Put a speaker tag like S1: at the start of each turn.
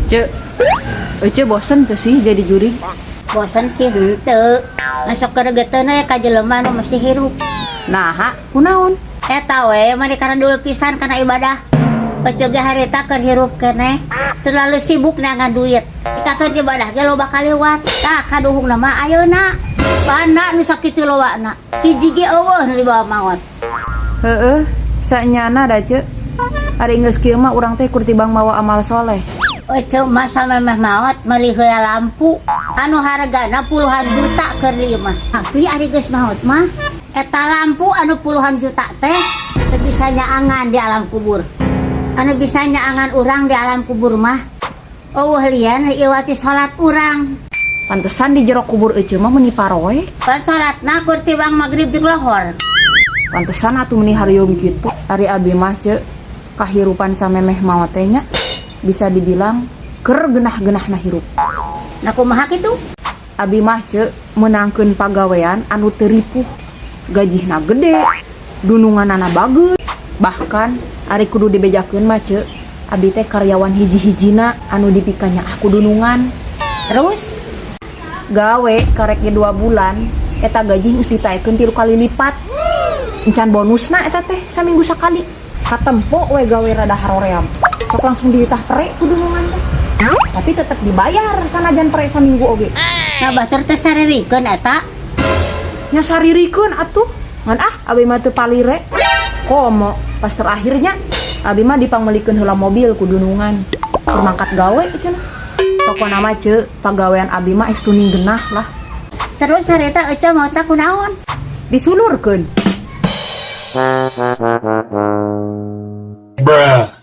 S1: Cek, Ece bosen tuh sih jadi juri.
S2: Bosan sih henteu. Masuk ke regetena ka jelema nu mesti hirup.
S1: Nah, kunaon?
S2: Eta we mari kana dulu pisan kana ibadah. Pecegah harita keur hirup keneh. Terlalu sibuk nangan duit. Ikakeun ibadah ge loba kaliwat. Tah kaduhungna mah ayeuna. Bana nu sakitu lowana. Hiji ge eueuh nu dibawa maot.
S1: Heeh, sanyana da Cek. Ari geus kieu mah urang teh kur tibang mawa amal soleh.
S2: Oce masa memeh maot meuli heula lampu anu hargana puluhan juta keur ieu mah. Tapi ari geus maot mah eta lampu anu puluhan juta teh teu bisa nyaangan di alam kubur. Anu bisa nyaangan urang di alam kubur mah eueuh lian iwati salat urang.
S1: Pantesan di jero kubur Ece mah meuni paroe.
S2: Pas salatna kur tibang magrib jeung lohor.
S1: Pantesan atuh meuni hareueum kitu. Ari abi mah Cek kahirupan samemeh maot teh nya bisa dibilang ker genah-genahna hirup.
S2: Nah kumaha kitu?
S1: Abi mah Cek menangkeun pagawean anu teu ripuh. Gajihna gede, dununganana bageus. Bahkan ari kudu dibejakeun mah Cek, abi teh karyawan hiji-hijina anu dipikanya aku dunungan.
S2: Terus
S1: Gawe karek ge 2 bulan, eta gaji geus ditaekeun 3 kali lipat. Encan bonusna eta teh saminggu sakali. Katempo we gawe rada haroream. Sok langsung ditah pere ku dunungan teh. Tapi tetep dibayar sanajan pere saminggu oge.
S2: nah batur teh saririkeun eta.
S1: Nya saririkeun atuh. Ngan abi mah teu palire. Komo pas terakhirnya abi mah dipangmelikeun heula mobil ku dunungan. Keur mangkat gawe cenah. Pokona mah Cek, pagawean abi mah es tuning genah lah.
S2: Terus harita Ece mau tak kunaon?
S1: Disulurkeun.
S3: Bruh.